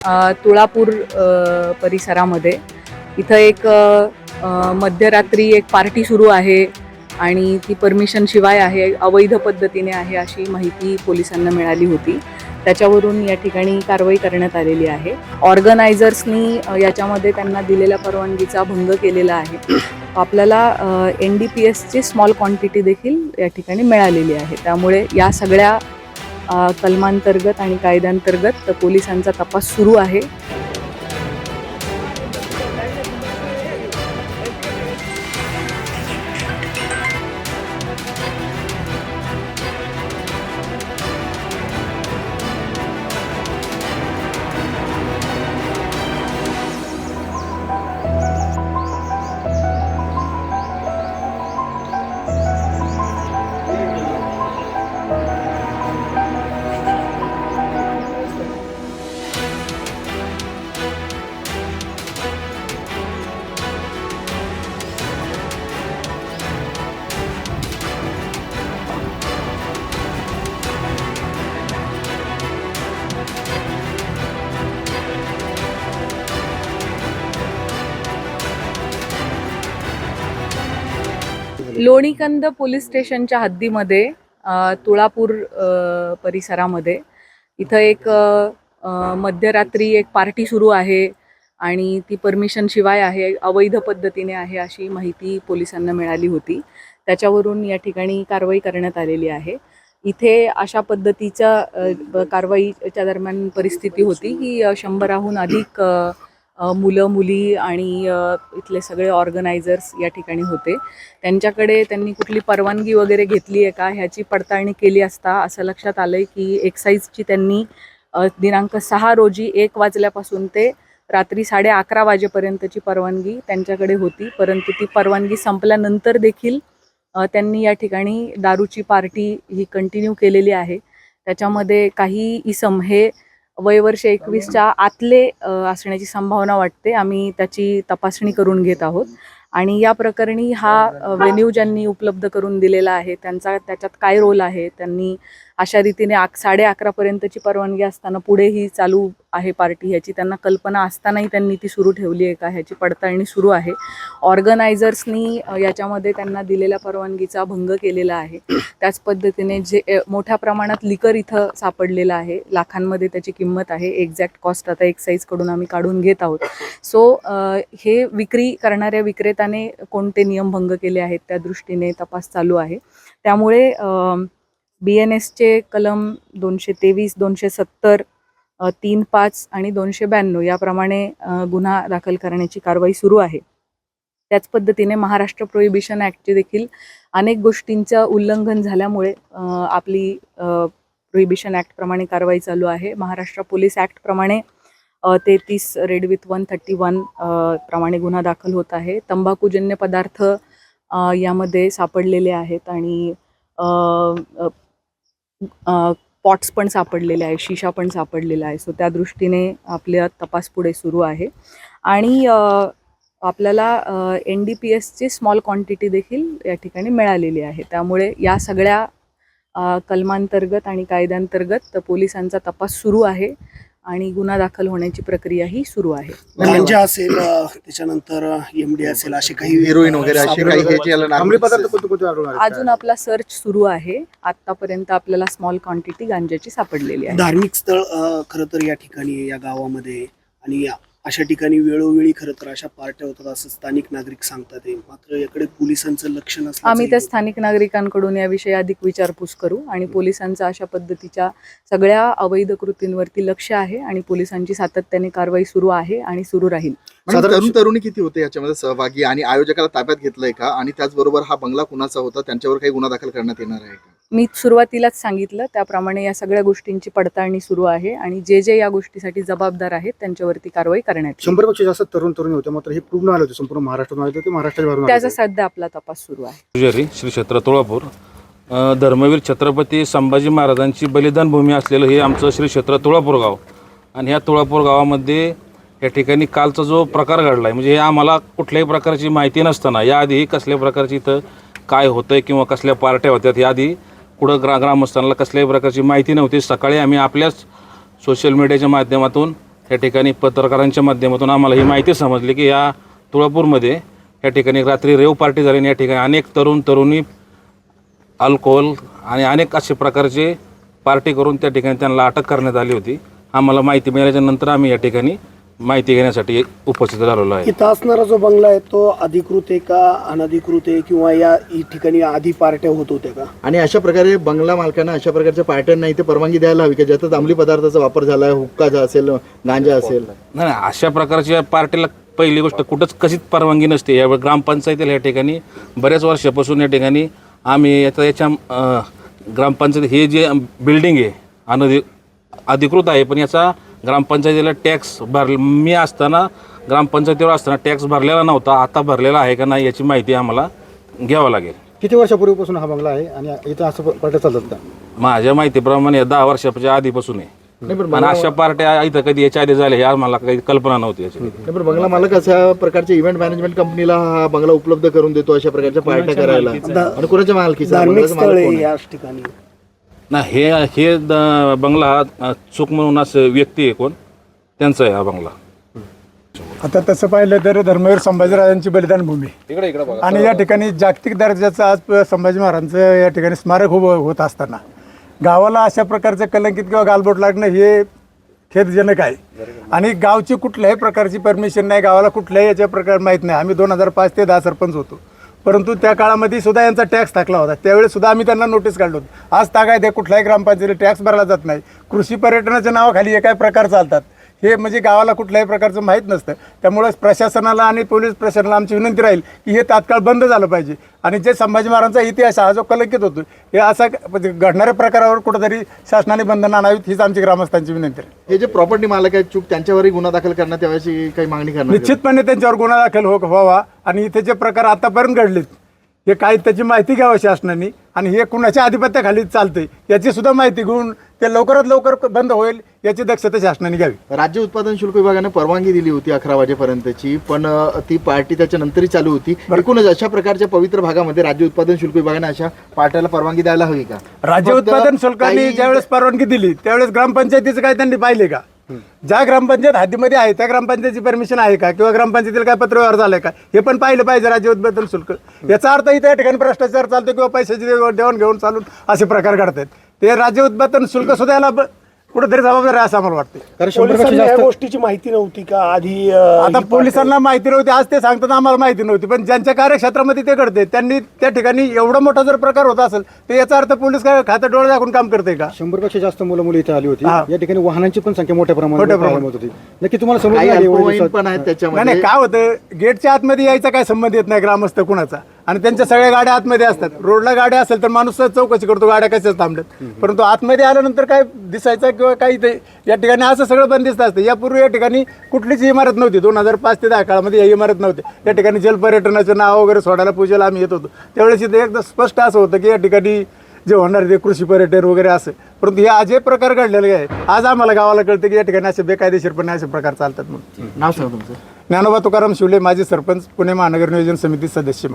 तुळापूर परिसरामध्ये इथं एक मध्यरात्री एक पार्टी सुरू आहे आणि ती परमिशन शिवाय आहे, अवैध पद्धतीने आहे अशी माहिती पोलिसांना मिळाली होती. त्याच्यावरून या ठिकाणी कारवाई करण्यात आलेली आहे. ऑर्गनायझर्सनी याच्यामध्ये त्यांना दिलेल्या परवानगीचा भंग केलेला आहे. आपल्याला NDPSची स्मॉल क्वांटिटी देखील या ठिकाणी मिळालेली आहे. त्यामुळे या सगळ्या कलमांतर्गत आणि कायद्यांतर्गत पोलिसांचा तपास सुरू आहे. लोणीकंद पोलीस स्टेशनच्या हद्दीमध्ये तुळापूर परिसरामध्ये इथं एक मध्यरात्री एक पार्टी सुरू आहे आणि ती परमिशन शिवाय आहे, अवैध पद्धतीने आहे अशी माहिती पोलिसांना मिळाली होती. त्याच्यावरून या ठिकाणी कारवाई करण्यात आलेली आहे. इथे अशा पद्धतीच्या कारवाईच्या दरम्यान परिस्थिती होती की 100हून अधिक मुलं मुली आणि इथले सगळे ऑर्गनायझर्स या ठिकाणी होते. त्यांच्याकडे त्यांनी कुठली परवानगी वगैरे घेतली आहे का ह्याची पडताळणी केली असता असं लक्षात आलंय की एक्साईजची त्यांनी दिनांक 6 रोजी 1 वाजल्यापासून ते रात्री 11:30 वाजेपर्यंतची परवानगी त्यांच्याकडे होती. परंतु ती परवानगी संपल्यानंतर देखील त्यांनी या ठिकाणी दारूची पार्टी ही कंटिन्यू केलेली आहे. त्याच्यामध्ये काही इसम हे वयवर्ष 21च्या आतले असण्याची संभावना वाटते. आम्ही त्याची तपासणी करून घेत आहोत आणि या प्रकरणी हा व्हेन्यू ज्यांनी उपलब्ध करून दिलेला आहे त्याच्यात काय रोल आहे. त्यांनी अशा रीतीने 11:30 पर्यंतची परवानगी असताना पुढे ही चालू आहे पार्टी ह्याची त्यांना कल्पना असतानाही त्यांनी ती सुरू ठेवली आहे का ह्याची पडताळणी सुरू आहे. ऑर्गनायझर्सनी याच्यामध्ये त्यांना दिलेल्या परवानगीचा भंग केलेला आहे. त्याच पद्धतीने जे मोठ्या प्रमाणात लिकर इथं सापडलेलं आहे, लाखांमध्ये त्याची किंमत आहे. एक्झॅक्ट कॉस्ट आता एक्साईजकडून आम्ही काढून घेत आहोत. सो हे विक्री करणाऱ्या विक्रेत्याने कोणते नियम भंग केले आहेत त्या दृष्टीने तपास चालू आहे. त्यामुळे BNSचे कलम 223, 270, 3(5) आणि 292 याप्रमाणे गुन्हा दाखल करण्याची कारवाई सुरू आहे. त्याच पद्धतीने महाराष्ट्र प्रोहिबिशन ॲक्टचे देखील अनेक गोष्टींचं उल्लंघन झाल्यामुळे आपली प्रोहिबिशन ॲक्टप्रमाणे कारवाई चालू आहे. महाराष्ट्र पोलीस ॲक्टप्रमाणे 33 रेड विथ 131 प्रमाणे गुन्हा दाखल होत आहे. तंबाखूजन्य पदार्थ यामध्ये सापडलेले आहेत आणि पॉट्स पण सापडलेले आहे, शिशा पण सापडलेला आहे. सो त्या दृष्टीने आपला तपास पुढे सुरू आहे आणि आपल्याला NDPSची स्मॉल क्वांटिटी देखील या ठिकाणी मिळालेली आहे. त्यामुळे या सगळ्या कलमांतर्गत आणि कायद्यांतर्गत पोलिसांचा तपास सुरू आहे आणि गुन्हा दाखल होण्याची प्रक्रिया ही सुरू आहे. गांजा असेल, त्याच्यानंतर MD असेल, असे काही हिरोईन वगैरे असे काही अंमली पदार्थ कोणते अजून आपला सर्च सुरू आहे. आतापर्यंत आपल्याला स्मॉल क्वांटिटी गांजाची सापडलेली आहे. धार्मिक स्थळ खरं तर या ठिकाणी या गावामध्ये आणि अशा ठिकाणी वेळोवेळी खरं तर अशा पार्ट्या होतात असं स्थानिक नागरिक सांगतात. मात्र याकडे पोलिसांचं लक्ष नसतं. आम्ही त्या स्थानिक नागरिकांकडून याविषयी अधिक विचारपूस करू आणि पोलिसांचं अशा पद्धतीच्या सगळ्या अवैध कृतींवरती लक्ष आहे आणि पोलिसांची सातत्याने कारवाई सुरू आहे आणि सुरू राहील. तरुण तरुणी किती होते याच्यामध्ये सहभागी आणि आयोजकाला ताब्यात घेतलंय का आणि त्याचबरोबर हा बंगला कुणाचा होता त्यांच्यावर काही गुन्हा दाखल करण्यात येणार आहे का? मी सुरुवातीलाच सांगितलं त्याप्रमाणे या सगळ्या गोष्टींची पडताळणी सुरू आहे आणि जे या गोष्टीसाठी जबाबदार आहेत त्यांच्यावरती कारवाई करण्यात येईल. 100 पेक्षा जास्त तरुण तरुणी होते, मात्र हे पूर्ण आले होते, संपूर्ण महाराष्ट्रातून आले होते, महाराष्ट्राच्या त्याचा सध्या आपला तपास सुरू आहे. श्री क्षेत्र तुळापूर धर्मवीर छत्रपती संभाजी महाराजांची बलिदान भूमी असलेलं हे आमचं श्री क्षेत्र तुळापूर गाव आणि ह्या तुळापूर गावामध्ये या ठिकाणी कालचा जो प्रकार घडला आहे म्हणजे हे आम्हाला कुठल्याही प्रकारची माहिती नसताना याआधी कसल्या प्रकारची इथं काय होतंय किंवा कसल्या पार्ट्या होत्यात याआधी कुठं ग्रामस्थांना कसल्याही प्रकारची माहिती नव्हती. सकाळी आम्ही आपल्याच सोशल मीडियाच्या माध्यमातून या ठिकाणी पत्रकारांच्या माध्यमातून आम्हाला ही माहिती समजली की या तुळापूरमध्ये या ठिकाणी रात्री रेव पार्टी झाली आणि या ठिकाणी अनेक तरुणी अल्कोहोल आणि अनेक अशा प्रकारचे पार्टी करून त्या ठिकाणी त्यांना अटक करण्यात आली होती. आम्हाला माहिती मिळाल्याच्या नंतर आम्ही या ठिकाणी माहिती घेण्यासाठी उपस्थित झालेलो आहे. इथं असणारा जो बंगला आहे तो अधिकृत आहे का अनधिकृत आहे, किंवा या ठिकाणी आधी पार्ट्या होत होत्या का? आणि अशा प्रकारे बंगला मालकांना अशा प्रकारच्या पार्ट्यांना इथे परवानगी द्यायला हवी का, ज्याच्यात अंमली पदार्थाचा वापर झाला आहे, हुक्का असेल, गांजा असेल? नाही, अशा प्रकारच्या पार्टीला पहिली गोष्ट कुठंच कशीच परवानगी नसते. या ग्रामपंचायतीला या ठिकाणी बऱ्याच वर्षापासून या ठिकाणी आम्ही याच्या ग्रामपंचायत हे जे बिल्डिंग आहे अधिकृत आहे, पण याचा ग्रामपंचायतीला टॅक्स मी असताना ग्रामपंचायतीवर असताना टॅक्स भरलेला नव्हता. आता भरलेला आहे का नाही याची माहिती आम्हाला घ्यावं लागेल. किती वर्षापूर्वीपासून हा बंगला आहे आणि इथं असं पार्ट्या चालतात का? माझ्या माहितीप्रमाणे 10 वर्षाच्या आधीपासून आहे. आणि अशा पार्ट्या इथं कधी याच्या आधी झाल्या हे मला काही कल्पना नव्हती याची. पण बंगला मालक अशा प्रकारच्या इव्हेंट मॅनेजमेंट कंपनीला हा बंगला उपलब्ध करून देतो अशा प्रकारच्या पार्ट्या करायला, आणि कोणाच्या मालकीचा? धार्मिक स्थळ आहे याच ठिकाणी. नाही, हे बंगला हा चूक म्हणून असं व्यक्ती आहे कोण त्यांचा आहे हा बंगला. आता तसं पाहिलं तर धर्मवीर संभाजीराजांची बलिदान भूमी आणि या ठिकाणी जागतिक दर्जाचं आज संभाजी महाराजांचं या ठिकाणी स्मारक उभं होत असताना गावाला अशा प्रकारचं कलंकित किंवा गालबोट लागणं हे खेदजनक आहे. आणि गावची कुठल्याही प्रकारची परमिशन नाही, गावाला कुठल्याही याच्या प्रकार माहीत नाही. आम्ही 2005 ते 10 सरपंच होतो, परंतु त्या काळामध्ये सुद्धा यांचा टॅक्स टाकला होता. त्यावेळेस सुद्धा आम्ही त्यांना नोटीस काढलो होतो. आज तागायत आहे, कुठल्याही ग्रामपंचायतीला टॅक्स भरला जात नाही. कृषी पर्यटनाच्या नावाखाली हे काय प्रकार चालतात हे म्हणजे गावाला कुठल्याही प्रकारचं माहीत नसतं. त्यामुळे प्रशासनाला आणि पोलीस प्रशासनाला आमची विनंती राहील की हे तात्काळ बंद झालं पाहिजे. आणि जे संभाजी महाराजांचा इतिहास हा जो कलंकित होतो हे असा घडणाऱ्या प्रकारावर कुठंतरी शासनाने बंधनं आणावीत हीच आमची ग्रामस्थांची विनंती आहे. हे जे प्रॉपर्टी मालक आहेत चूक त्यांच्यावरही गुन्हा दाखल करण्यात याची काही मागणी करणार? निश्चितपणे त्यांच्यावर गुन्हा दाखल व्हावा आणि इथे जे प्रकार आतापर्यंत घडलेत हे काही त्याची माहिती घ्यावं शासनाने, आणि हे कुणाच्या आधिपत्याखाली चालतंय याची सुद्धा माहिती घेऊन ते लवकरात लवकर बंद होईल याची दक्षता शासनाने घ्यावी. राज्य उत्पादन शुल्क विभागाने परवानगी दिली होती 11 वाजेपर्यंतची, पण ती पार्टी त्याच्यानंतरही चालू होती. एकूणच अशा प्रकारच्या पवित्र भागामध्ये राज्य उत्पादन शुल्क विभागाने अशा पार्ट्याला परवानगी द्यायला हवी का? राज्य उत्पादन शुल्काने ज्यावेळेस परवानगी दिली त्यावेळेस ग्रामपंचायतीचं काय त्यांनी पाहिले का? ज्या ग्रामपंचायत हद्दीमध्ये आहे त्या ग्रामपंचायतीची परमिशन आहे का, किंवा ग्रामपंचायतीला काय पत्रव्यवहार झालाय का, हे पण पाहिलं पाहिजे राज्य उत्पादन शुल्क. याचा अर्थ इथे या ठिकाणी भ्रष्टाचार चालतो किंवा पैशाची देवाणघेवाण चालून असे प्रकार घडतात. ते राज्य उत्पादन शुल्क सुद्धा याला कुठेतरी जबाबदार आहे असं आम्हाला वाटतं. कारण पोलिसांना या गोष्टीची माहिती नव्हती का आधी? आता पोलिसांना माहिती नव्हती, आज ते सांगतात आम्हाला माहिती नव्हती, पण ज्यांच्या कार्यक्षेत्रामध्ये ते घडते त्यांनी त्या ठिकाणी एवढा मोठा जर प्रकार होत असेल तर याचा अर्थ पोलीस काय खातं डोळे दाखवून काम करते का? 100पेक्षा जास्त मुलं मुली इथे आली होती. हा. या ठिकाणी वाहनांची पण संख्या मोठ्या प्रमाणात होती. नक्की तुम्हाला काही समजलं अल्पवयीन पण आहेत नाही त्याच्यामध्ये. नाही, काय होतं गेटच्या आतमध्ये यायचा काय संबंध येत नाही ग्रामस्थ कुणाचा, आणि त्यांच्या सगळ्या गाड्या आतमध्ये असतात. रोडला गाड्या असेल तर माणूस चौकशी करतो गाड्या कशाच थांबल्यात, परंतु आतमध्ये आल्यानंतर काय दिसायचं किंवा काही ते या ठिकाणी असं सगळं बंदिस्त असतं. यापूर्वी या ठिकाणी कुठलीच इमारत नव्हती. 2005 ते 10 काळामध्ये या इमारत नव्हते. या ठिकाणी जलपर्यटनाचं नाव वगैरे सोडायला पूजेला आम्ही येत होतो. त्यावेळेस इथे एकदम स्पष्ट असं होतं की या ठिकाणी जे होणार ते कृषी पर्यटन वगैरे असं, परंतु हे आज हे प्रकार घडलेले आहे. आज आम्हाला गावाला कळतं की या ठिकाणी असे बेकायदेशीरपणे असे प्रकार चालतात म्हणून. नाव सांगा तुमचं. ज्ञानोबा तुकाराम शिवले, माजी सरपंच, पुणे महानगर नियोजन समिती सदस्य.